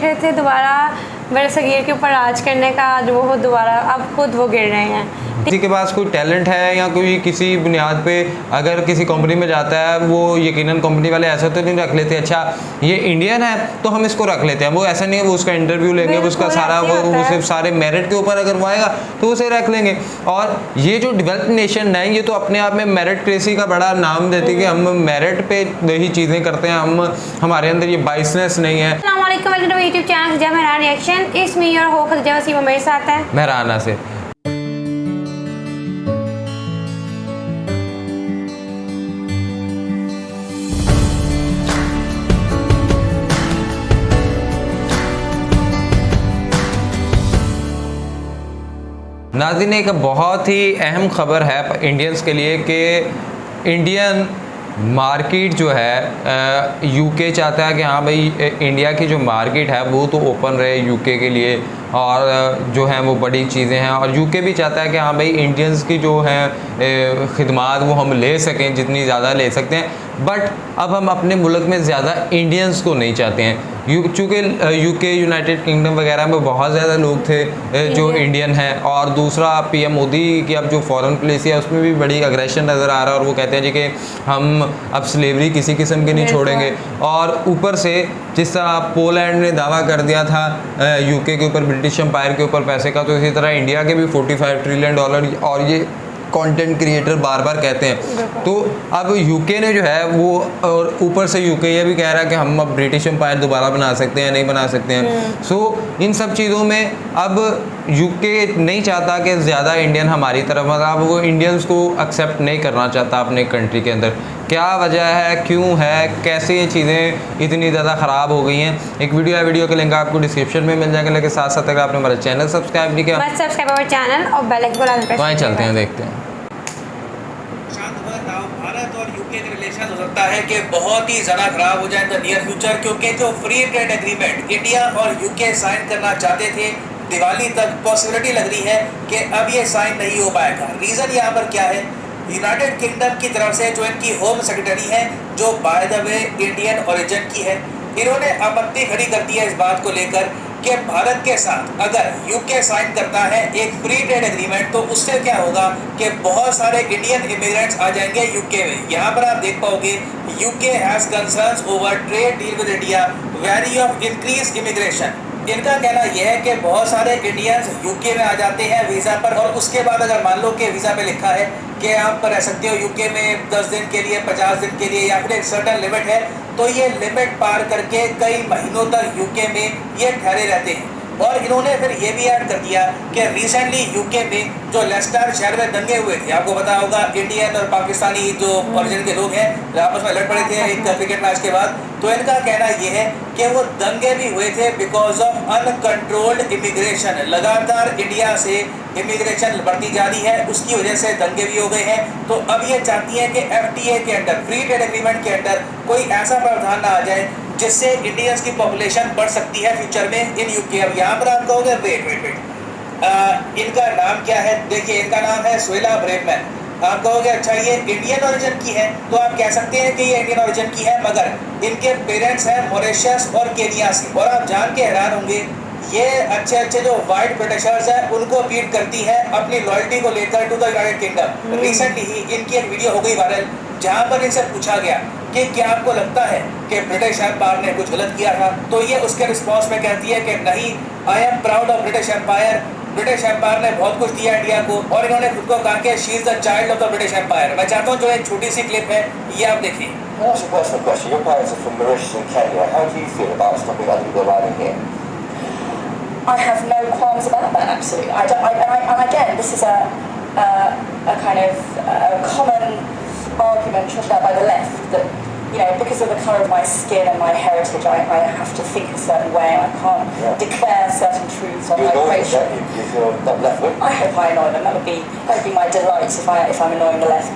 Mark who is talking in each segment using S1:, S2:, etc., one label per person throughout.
S1: रहे थे दोबारा बड़े सगीर के ऊपर राज करने का, आज वो दोबारा अब खुद वो गिर रहे हैं।
S2: किसी के पास कोई टैलेंट है या कोई किसी बुनियाद पे अगर किसी कंपनी में जाता है, वो यकीनन कंपनी वाले ऐसा तो नहीं रख लेते अच्छा ये इंडियन है तो हम इसको रख लेते हैं। वो ऐसा नहीं है, वो उसका इंटरव्यू लेंगे, वो उसका सारा वो सिर्फ सारे मेरिट के ऊपर अगर वो आएगा तो उसे रख लेंगे। और ये जो डेवलप्ड नेशन है ये तो अपने आप में मेरिटक्रेसी का बड़ा नाम देती है कि हम मेरिट पे ही चीज़ें करते हैं, हम हमारे अंदर ये बाइसनेस नहीं है।
S1: अस्सलाम वालेकुम, welcome to YouTube channel Khadija Mehran reaction. इस मी और हो खदीजा वसीम मेरे साथ है
S2: महराना से। नाज़रीन, एक बहुत ही अहम ख़बर है इंडियंस के लिए कि इंडियन मार्केट जो है यूके चाहता है कि हाँ भाई इंडिया की जो मार्केट है वो तो ओपन रहे यूके के लिए, और जो हैं वो बड़ी चीज़ें हैं। और यूके भी चाहता है कि हाँ भाई इंडियंस की जो हैं खिदमात वो हम ले सकें, जितनी ज़्यादा ले सकते हैं। बट अब हम अपने मुल्क में ज़्यादा इंडियंस को नहीं चाहते हैं, चूँकि यूके यूनाइटेड किंगडम वगैरह में बहुत ज़्यादा लोग थे जो इंडियन हैं। और दूसरा पीएम मोदी की अब जो फॉरेन पॉलिसी है उसमें भी बड़ी अग्रेशन नज़र आ रहा है, और वो कहते हैं जी कि हम अब स्लेवरी किसी किस्म की नहीं छोड़ेंगे। और ऊपर से जिस तरह पोलैंड ने दावा कर दिया था यूके के ऊपर, ब्रिटिश एम्पायर के ऊपर पैसे का, तो इसी तरह इंडिया के भी $45 ट्रिलियन, और ये कंटेंट क्रिएटर बार बार कहते हैं। तो अब यूके ने जो है वो, और ऊपर से यूके ये भी कह रहा है कि हम अब ब्रिटिश एम्पायर दोबारा बना सकते हैं, नहीं बना सकते हैं। सो इन सब चीज़ों में अब यूके नहीं चाहता कि ज़्यादा इंडियन हमारी तरफ, मतलब वो इंडियंस को एक्सेप्ट नहीं करना चाहता अपने कंट्री के अंदर। क्या वजह है, क्यों है, कैसे ये चीज़ें इतनी ज़्यादा ख़राब हो गई हैं? एक वीडियो के लिंक आपको डिस्क्रिप्शन में मिल जाएगा। लेकिन साथ साथ अगर आपने हमारा चैनल सब्सक्राइब नहीं किया,
S1: सब्सक्राइब हमारे चैनल और बेल आइकन प्रेस
S2: वहीं चलते हैं, देखते हैं।
S3: भारत और यूके के रिलेशन हो सकता है कि बहुत ही ज़्यादा ख़राब हो जाए इन द नियर फ्यूचर, क्योंकि जो फ्री ट्रेड एग्रीमेंट इंडिया और यूके साइन करना चाहते थे, दिवाली तक पॉसिबिलिटी लग रही है कि अब ये साइन नहीं हो पाएगा। रीज़न यहाँ पर क्या है? यूनाइटेड किंगडम की तरफ से जो इनकी होम सेक्रेटरी है, जो by the way Indian origin की है, इन्होंने आपत्ति खड़ी कर दी है इस बात को लेकर कि भारत के साथ अगर यूके साइन करता है एक फ्री ट्रेड एग्रीमेंट, तो उससे क्या होगा कि बहुत सारे इंडियन इमिग्रेंट्स आ जाएंगे यूके में। यहाँ पर आप देख पाओगे UK has concerns over trade deal with India, wary of increase immigration. इनका कहना यह है कि बहुत सारे इंडियंस यूके में आ जाते हैं वीज़ा पर, और उसके बाद अगर मान लो कि वीज़ा पे लिखा है कि आप रह सकते हो यूके में 10 दिन के लिए, 50 दिन के लिए, या फिर एक सर्टन लिमिट है, तो ये लिमिट पार करके कई महीनों तक यूके में ये ठहरे रहते हैं। और इन्होंने फिर ये भी ऐड कर दिया कि रिसेंटली यूके में जो लेस्टर शहर में दंगे हुए थे, आपको पता होगा इंडियन और पाकिस्तानी जो ओरिजिन के लोग हैं आपस में लड़ पड़े थे एक क्रिकेट मैच के बाद। तो इनका कहना ये है कि वो दंगे भी हुए थे बिकॉज ऑफ अनकंट्रोल्ड इमिग्रेशन। लगातार इंडिया से इमिग्रेशन बढ़ती जा रही है, उसकी वजह से दंगे भी हो गए हैं। तो अब ये चाहती है कि FTA के अंदर, फ्री ट्रेड एग्रीमेंट के अंदर कोई ऐसा प्रावधान ना आ जाए जिससे इंडियंस की पॉपुलेशन बढ़ सकती है फ्यूचर में इन यूके। अब यहाँ पर आप कहोगे वेट इनका नाम क्या है? देखिए इनका नाम है सुहेला ब्रेवमैन। आप कहोगे अच्छा ये इंडियन ओरिजिन की है, तो आप कह सकते हैं कि ये इंडियन ओरिजिन की है, मगर इनके पेरेंट्स हैं मॉरिशस और केनिया से। और आप जान के हैरान होंगे, ये अच्छे जो वाइट ब्रिटिशर्स हैं उनको बीट करती है अपनी लॉयल्टी को लेकर to the United Kingdom. Recently ही इनकी एक वीडियो हो गई वायरल, जहाँ पर इनसे पूछा गया कि क्या आपको लगता है कि ब्रिटिश एम्पायर ने कुछ गलत किया था, तो ये उसके रिस्पॉन्स में कहती है कि नहीं, I am proud of British Empire. British Empire ने बहुत कुछ दिया इंडिया को, और इन्होंने खुद को कहा कि she is the child of the British Empire. मैं चाहता हूँ जो एक छोटी सी क्लिप है ये आप देखिए।
S4: I have no qualms about that, absolutely. And again, this is a kind of common argument trotted out by the left that, you know, because of the colour of my skin and my heritage, I have to think a certain way. I can't declare certain truths on migration.
S5: You feel that left wing?
S4: I hope I annoy them. That would be my delight if I'm annoying the left.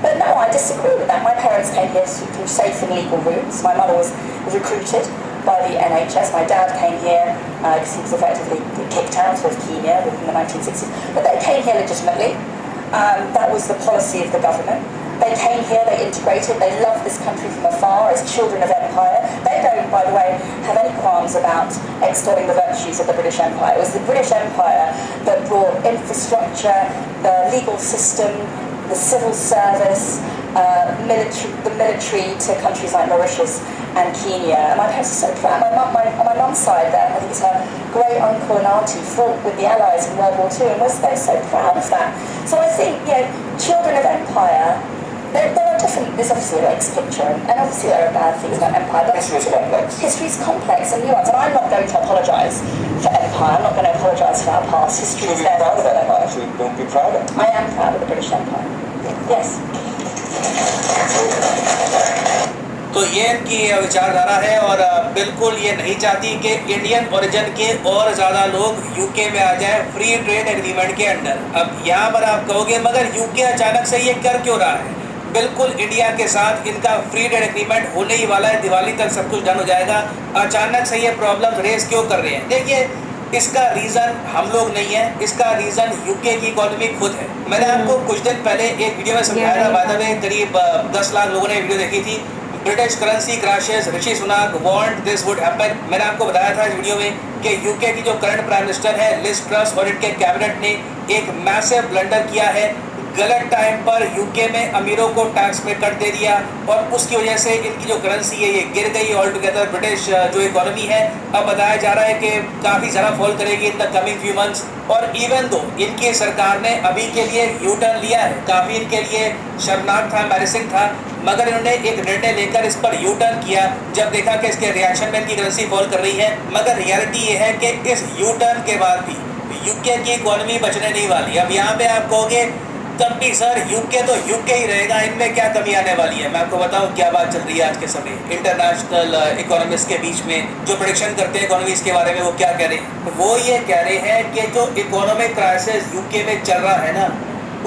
S4: But no, I disagree with that. My parents came here through safe and legal routes. My mother was recruited by the NHS. My dad came here because he was effectively kicked out of Kenya in the 1960s. But they came here legitimately. That was the policy of the government. They came here, they integrated, they loved this country from afar as children of Empire. They don't, by the way, have any qualms about extolling the virtues of the British Empire. It was the British Empire that brought infrastructure, the legal system, the civil service, the military to countries like Mauritius and Kenya. And my parents are so proud. On my mum's side there, I think it's her great uncle and auntie fought with the Allies in World War II, and they're so proud of that. So I think, children of empire, there are different, there's obviously a mixed picture, and obviously there are bad things about empire, but
S3: History is complex.
S4: history is complex and nuanced, and I'm not going to apologise for empire, I'm not going to apologise for our past. History
S3: Should
S4: is
S3: be
S4: there.
S3: proud of that empire. Don't be proud of it.
S4: I am proud of the British Empire. Yes.
S3: तो ये इनकी विचारधारा है और बिल्कुल ये नहीं चाहती कि इंडियन ओरिजिन के और ज़्यादा लोग यूके में आ जाए फ्री ट्रेड एग्रीमेंट के अंडर। अब यहाँ पर आप कहोगे मगर यूके अचानक से ये कर क्यों रहा है? बिल्कुल इंडिया के साथ इनका फ्री ट्रेड एग्रीमेंट होने ही वाला है, दिवाली तक सब कुछ डन हो जाएगा। अचानक से ये प्रॉब्लम रेस क्यों कर रहे हैं? देखिए, इसका रीज़न हम लोग नहीं है, इसका रीज़न यूके की इकोनॉमी खुद है। मैंने आपको कुछ दिन पहले एक वीडियो में समझाया था, बाय द वे करीब 10 लाख लोगों ने वीडियो देखी थी, British currency crashes, Rishi Sunak want this would happen. मैंने आपको बताया था इस वीडियो में कि यूके की जो करंट प्राइम मिनिस्टर है लिज ट्रस और इनके कैबिनेट ने एक मैसिव ब्लंडर किया है। गलत टाइम पर यूके में अमीरों को टैक्स में कट दे दिया और उसकी वजह से इनकी जो करेंसी है ये गिर गई ऑल टुगेदर। ब्रिटिश जो इकोनॉमी है अब बताया जा रहा है कि काफ़ी ज़्यादा फॉल करेगी in the coming few months. और इवन दो इनकी सरकार ने अभी के लिए यू टर्न लिया है, काफ़ी इनके लिए शर्मनाक था, एम्बैरेसिंग था, मगर इन्होंने एक निर्णय लेकर इस पर यू टर्न किया जब देखा कि इसके रिएक्शन में इनकी करेंसी फॉल कर रही है। मगर रियलिटी ये है कि इस यू टर्न के बाद भी यूके की इकोनॉमी बचने नहीं वाली। अब यहाँ पे आप कहोगे तब भी सर यूके तो यूके ही रहेगा, इनमें क्या कमी आने वाली है? मैं आपको बताऊं क्या बात चल रही है आज के समय इंटरनेशनल इकोनॉमिस्ट के बीच में, जो प्रेडिक्शन करते हैं इकोनॉमीज के बारे में, वो क्या कह रहे हैं? वो ये कह रहे हैं कि जो इकोनॉमिक क्राइसिस यूके में चल रहा है ना,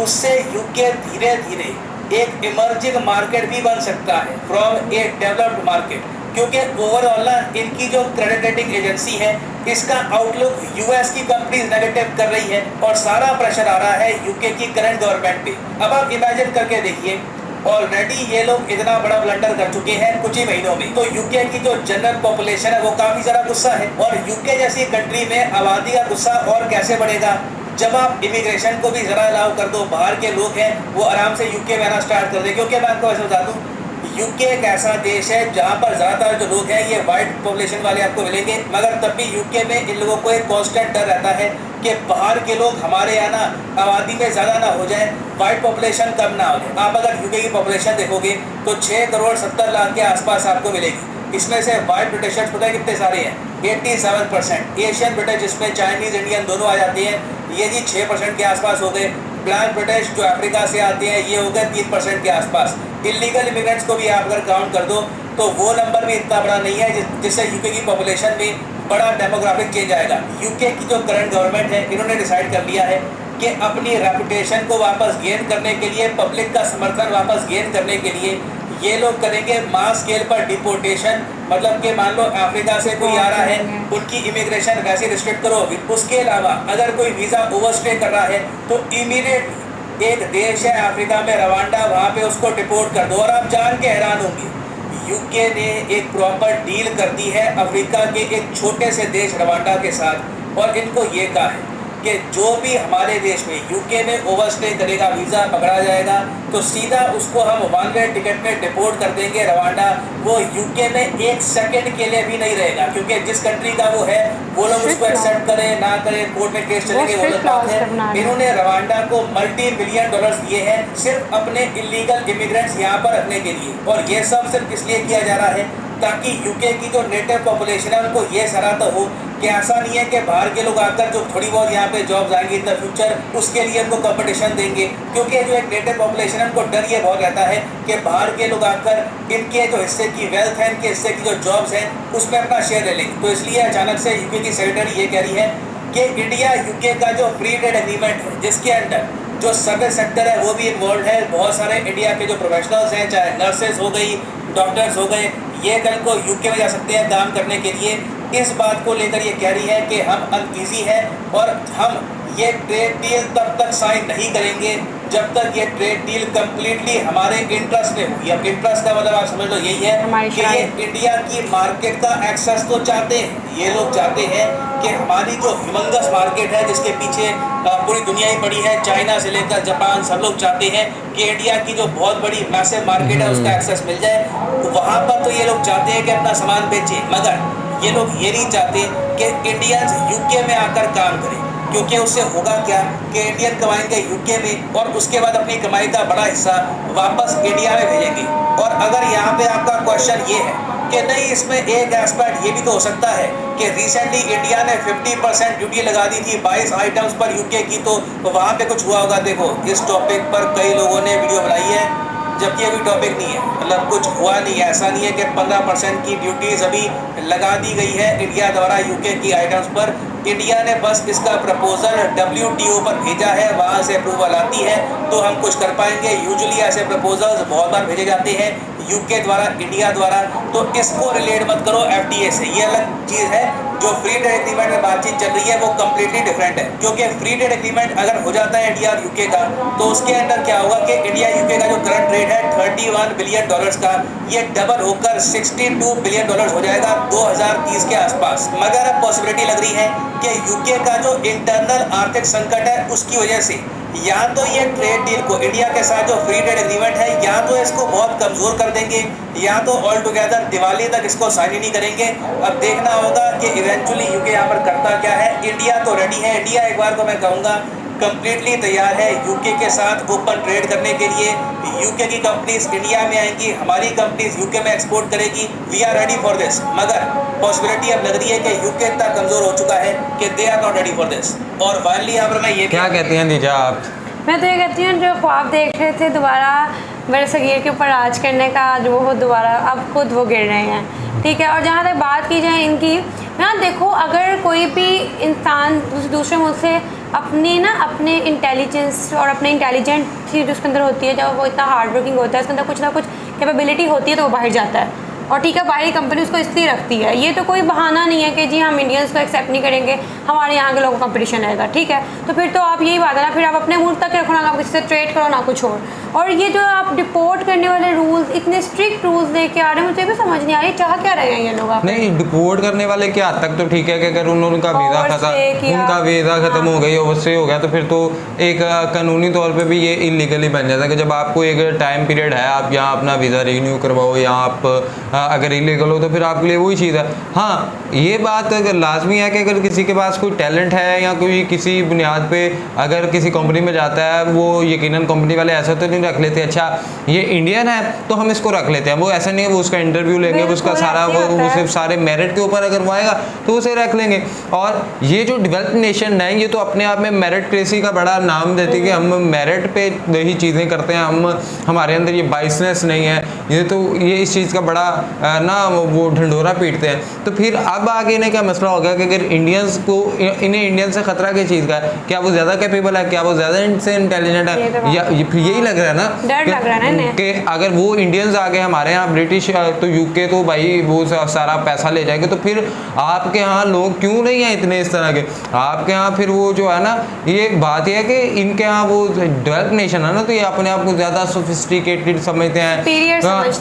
S3: उससे यूके धीरे धीरे एक इमर्जिंग मार्केट भी बन सकता है फ्रॉम ए डेवलप्ड मार्केट, क्योंकि ओवरऑल ना इनकी जो क्रेडिट रेटिंग एजेंसी है इसका आउटलुक यूएस की कंपनीज नेगेटिव कर रही है और सारा प्रेशर आ रहा है यूके की करंट गवर्नमेंट पे। अब आप इमेजिन करके देखिए, ऑलरेडी ये लोग इतना बड़ा ब्लंडर कर चुके हैं कुछ ही महीनों में, तो यूके की जो जनरल पॉपुलेशन है वो काफ़ी ज़्यादा गुस्सा है और यूके जैसी कंट्री में आबादी का गुस्सा और कैसे बढ़ेगा जब आप इमिग्रेशन को भी ज़रा अलाउ कर दो, बाहर के लोग हैं वो आराम से यूके में आना स्टार्ट कर दे। क्योंकि मैं आपको ऐसे बता दूँ, यूके एक ऐसा देश है जहाँ पर ज़्यादातर जो लोग हैं ये वाइट पॉपुलेशन वाले आपको मिलेंगे, मगर तब भी यूके में इन लोगों को एक कांस्टेंट डर रहता है कि बाहर के लोग हमारे यहाँ ना आबादी में ज़्यादा ना हो जाए, वाइट पॉपुलेशन कम ना हो जाए। आप अगर यूके की पॉपुलेशन देखोगे तो 6 करोड़ 70 लाख के आसपास आपको मिलेगी। इसमें से वाइट ब्रिटिशर्स पता है कितने सारे हैं? 87%। एशियन ब्रिटिश जिसमें चाइनीज़ इंडियन दोनों आ जाते हैं, ये जी 6% के आसपास हो गए। ब्लैक ब्रिटिश जो अफ्रीका से आते हैं ये हो गए 3% के आसपास। इलीगल इमिग्रेंट्स को भी आप अगर काउंट कर दो तो वो नंबर भी इतना बड़ा नहीं है जिससे यूके की पॉपुलेशन में बड़ा डेमोग्राफिक चेंज आएगा। यूके की जो करंट गवर्नमेंट है इन्होंने डिसाइड कर लिया है कि अपनी रेपुटेशन को वापस गेन करने के लिए, पब्लिक का समर्थन वापस गेन करने के लिए ये लोग करेंगे मास स्केल पर डिपोर्टेशन। मतलब कि मान लो अफ्रीका से कोई आ रहा है, उनकी इमिग्रेशन वैसे रिस्ट्रिक्ट करो। उसके अलावा अगर कोई वीज़ा ओवरस्टे कर रहा है तो इमीडिएट एक देश है अफ्रीका में रवांडा, वहाँ पे उसको डिपोर्ट कर दो। और आप जान के हैरान होंगे, यूके ने एक प्रॉपर डील कर दी है अफ्रीका के एक छोटे से देश रवांडा के साथ, और इनको ये कहा है कि जो भी हमारे देश में यूके में ओवरस्टे करेगा, वीज़ा पकड़ा जाएगा तो सीधा उसको हम 1 वे टिकट में डिपोर्ट कर देंगे रवांडा। वो यूके में 1 सेकंड के लिए भी नहीं रहेगा, क्योंकि जिस कंट्री का वो है वो लोग उसको एक्सेप्ट करें ना करें, कोर्ट में केस चलेंगे, वो अलग बात है। इन्होंने रवांडा को $multi-billion दिए हैं सिर्फ अपने इलीगल इमिग्रेंट्स यहाँ पर रखने के लिए, और ये सब सिर्फ इसलिए किया जा रहा है ताकि यूके की जो नेटिव पॉपुलेशन है उनको ये सराहता हो कि ऐसा नहीं है कि बाहर के लोग आकर जो थोड़ी बहुत यहाँ पे जॉब्स आएंगी इन द फ्यूचर उसके लिए उनको कंपटीशन देंगे। क्योंकि जो एक नेटिव पॉपुलेशन है उनको डर ये बहुत रहता है कि बाहर के लोग आकर इनके जो हिस्से की वेल्थ है, इनके हिस्से की जो जॉब्स हैं उसमें अपना शेयर ले लेंगे। तो इसलिए अचानक से यूके की सेक्रेटरी ये कह रही है कि इंडिया यूके का जो फ्री ट्रेड एग्रीमेंट है जिसके अंडर जो सर्विस सेक्टर है वो भी इन्वॉल्व है, बहुत सारे इंडिया के जो प्रोफेशनल्स हैं, चाहे नर्सेज हो गई, डॉक्टर्स हो गए, ये कल को यूके में जा सकते हैं काम करने के लिए। इस बात को लेकर ये कह रही है कि हम अनईजी हैं और हम ये ट्रेड डील तब तक साइन नहीं करेंगे जब तक ये ट्रेड डील कंप्लीटली हमारे इंटरेस्ट में हुई। अब इंटरेस्ट का मतलब आप समझ लो यही है कि ये इंडिया की मार्केट का एक्सेस तो चाहते हैं, ये लोग चाहते हैं कि हमारी जो ह्यूमंगस मार्केट है जिसके पीछे पूरी दुनिया ही पड़ी है, चाइना से लेकर जापान, सब लोग चाहते हैं कि इंडिया की जो बहुत बड़ी मैसिव मार्केट है उसका एक्सेस मिल जाए। वहाँ पर तो ये लोग चाहते हैं कि अपना सामान बेचें, मगर ये लोग ये नहीं चाहते कि इंडियंस यूके में आकर काम करें, क्योंकि उससे होगा क्या कि इंडियन कमाएंगे यूके में और उसके बाद अपनी कमाई का बड़ा हिस्सा वापस इंडिया में भेजेंगे। और अगर यहाँ पे आपका क्वेश्चन ये है कि नहीं, इसमें एक एस्पेक्ट ये भी तो हो सकता है कि रिसेंटली इंडिया ने 50% ड्यूटी लगा दी थी 22 आइटम्स पर यूके की, तो वहाँ पे कुछ हुआ होगा। देखो, इस टॉपिक पर कई लोगों ने वीडियो बनाई है, जबकि अभी टॉपिक नहीं है, मतलब कुछ हुआ नहीं है। ऐसा नहीं है कि 15% की ड्यूटीज अभी लगा दी गई है इंडिया द्वारा यूके की आइटम्स पर। इंडिया ने बस इसका प्रपोजल WTO पर भेजा है, वहाँ से अप्रूवल आती है तो हम कुछ कर पाएंगे। यूजुअली ऐसे प्रपोजल्स बहुत बार भेजे जाते हैं यूके द्वारा, इंडिया द्वारा, तो इसको रिलेट मत करो FTA से। ये अलग चीज़ है। जो फ्री ट्रेड एग्रीमेंट में बातचीत चल रही है वो कम्प्लीटली डिफरेंट है, क्योंकि फ्री ट्रेड एग्रीमेंट अगर हो जाता है इंडिया और यूके का, तो उसके अंदर क्या होगा कि इंडिया यूके का जो करंट ट्रेड है $31 बिलियन का, ये डबल होकर $62 बिलियन हो जाएगा 2030 के आसपास। मगर अब पॉसिबिलिटी लग रही है कि यूके का जो इंटरनल आर्थिक संकट है उसकी वजह से या तो ये ट्रेड डील को इंडिया के साथ जो फ्री ट्रेड एग्रीमेंट है या तो इसको बहुत कमज़ोर कर देंगे या तो ऑल टुगेदर दिवाली तक इसको साइन ही नहीं करेंगे। अब देखना होगा कि इवेंचुअली यूके यहाँ पर करता क्या है। इंडिया तो रेडी है, इंडिया एक बार को मैं कहूँगा कंप्लीटली तैयार है यूके के साथ ओपन ट्रेड करने के लिए। यूके की कंपनीज इंडिया में आएंगी, हमारी कंपनीज यूके में एक्सपोर्ट करेगी। We are ready for this. मगर पॉसिबिलिटी अब लग रही है कि यूके इतना कमज़ोर हो चुका है कि they are not ready for this. और फाइनली यहाँ पर मैं ये
S2: क्या कहती हैं दीजा आप?
S1: मैं तो ये कहती हूँ, जो ख्वाब देख रहे थे दोबारा मेरे सगीर के ऊपर राज करने का, आज वो दोबारा अब खुद वो गिर रहे हैं। ठीक है। और जहाँ तक बात की जाए इनकी, ना देखो, अगर कोई भी इंसान दूसरे मुल्क से अपने इंटेलिजेंस और अपने इंटेलिजेंट चीज़ उसके अंदर होती है, जब वो इतना हार्ड वर्किंग होता है, उसके अंदर कुछ ना कुछ कैपेबिलिटी होती है, तो वो बाहर जाता है। और ठीक है, बाहरी कंपनी उसको इसलिए रखती है। ये तो कोई बहाना नहीं है कि जी हम इंडियंस को एक्सेप्ट नहीं करेंगे, हमारे यहाँ के लोगों का कंपटीशन रहेगा। ठीक है, तो फिर तो आप यही बात है ना, फिर आप अपने मुल्क तक रखो ना, आप किसी से ट्रेड करो ना कुछ और ये जो आप डिपोर्ट करने वाले रूल्स, इतने स्ट्रिक्ट रूल्स लेके आ रहे हैं, मुझे भी समझ नहीं आ रही चाह क्या रहे हैं ये लोग।
S2: नहीं, डिपोर्ट करने वाले के हद तक तो ठीक है कि अगर उनका वीज़ा ख़त्म हो गई, ओवरस्टे हो गया, तो फिर तो एक कानूनी तौर पे भी ये इलीगली बन जाता है कि जब आपको एक टाइम पीरियड है, आप यहाँ अपना वीज़ा रिन्यू करवाओ या आप अगर इलीगल हो तो फिर आपके लिए वही चीज़ है। हाँ, ये बात अगर लाजमी है कि अगर किसी के पास कोई टैलेंट है या कोई किसी बुनियाद पे अगर किसी कंपनी में जाता है, वो यकीनन कंपनी वाले ऐसा तो नहीं रख लेते अच्छा ये इंडियन है तो हम इसको रख लेते हैं। वो ऐसा नहीं है, वो उसका इंटरव्यू लेंगे, उसका सारा वो सिर्फ सारे मेरिट के ऊपर अगर वो आएगा तो उसे रख लेंगे। और ये जो डेवलप्ड नेशन है ये तो अपने आप में मेरिटक्रेसी का बड़ा नाम देती है कि हम मेरिट पे ही चीज़ें करते हैं, हमारे अंदर ये बाइसनेस नहीं है, ये तो ये इस चीज़ का बड़ा ना वो ढंढोरा पीटते हैं। तो फिर अब आगे इन्हें क्या मसला हो गया कि अगर इंडियंस को, इन्हें इंडियन से ख़तरा किस चीज़ का है? क्या वो ज़्यादा कैपेबल है, क्या वो ज़्यादा इनसे इंटेलिजेंट है, या फिर यही लग रहा है ना,
S1: डर लग रहा है ना
S2: कि अगर वो इंडियंस आगे हमारे यहाँ ब्रिटिश तो यूके तो भाई वो सारा पैसा ले जाएंगे, तो फिर आपके यहाँ लोग क्यों नहीं हैं इतने इस तरह के? आपके यहाँ फिर वो जो है ना, ये बात यह है कि इनके यहाँ वो डेवलप नेशन है ना, तो ये अपने आप को ज़्यादा सोफिस्टिकेटेड समझते हैं,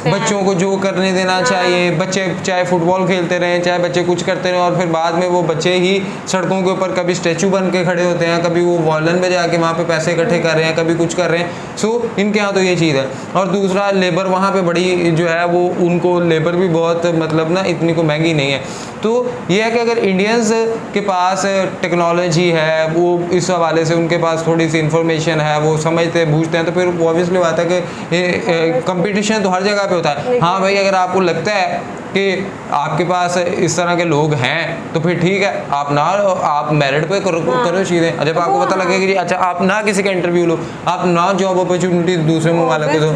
S2: बच्चों को जो करने देना चाहिए, बच्चे चाहे फुटबॉल खेलते रहें, चाहे बच्चे कुछ करते रहें, और फिर बाद में वो बच्चे ही सड़कों के ऊपर कभी स्टैचू बन के खड़े होते हैं, कभी वो वॉलन में जाके वहाँ पे पैसे इकट्ठे कर रहे हैं, कभी कुछ कर रहे हैं। सो इनके यहाँ तो ये चीज़ है। और दूसरा, लेबर वहाँ पे बड़ी जो है वो, उनको लेबर भी बहुत मतलब ना इतनी को महंगी नहीं है। तो ये है कि अगर इंडियंस के पास टेक्नोलॉजी है, वो इस हवाले से उनके पास थोड़ी सी इंफॉर्मेशन है, वो समझते बूझते हैं, तो फिर ऑब्वियसली बात है कि कंपटीशन तो हर जगह पे होता है। हाँ भाई, अगर आपको लगता है कि आपके पास इस तरह के लोग हैं तो फिर ठीक है, आप मेरिट पे करो चीज़ें। जब आपको पता लगे कि अच्छा आप ना किसी का इंटरव्यू लो, आप ना जॉब अपॉर्चुनिटी दूसरे मुल्क को दो,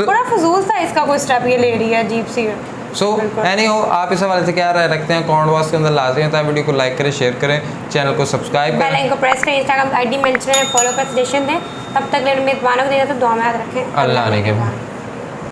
S1: बड़ा फजूल था इसका कोई स्टेप ये ले रही है, अजीब सी।
S2: सो एनीहो, आप इस हवाले से क्या राय रखते हैं कमेंट बॉक्स के अंदर लाजमी है। वीडियो को लाइक करें, शेयर करें, चैनल को सब्सक्राइब करें,
S1: बेल आइकन को प्रेस करें, इंस्टाग्राम ID मेंशन है, फॉलो कर, सजेशन दें। तब तक मेरे मेहमानों को देना तो दुआ में याद रखें।
S2: अल्लाह ने के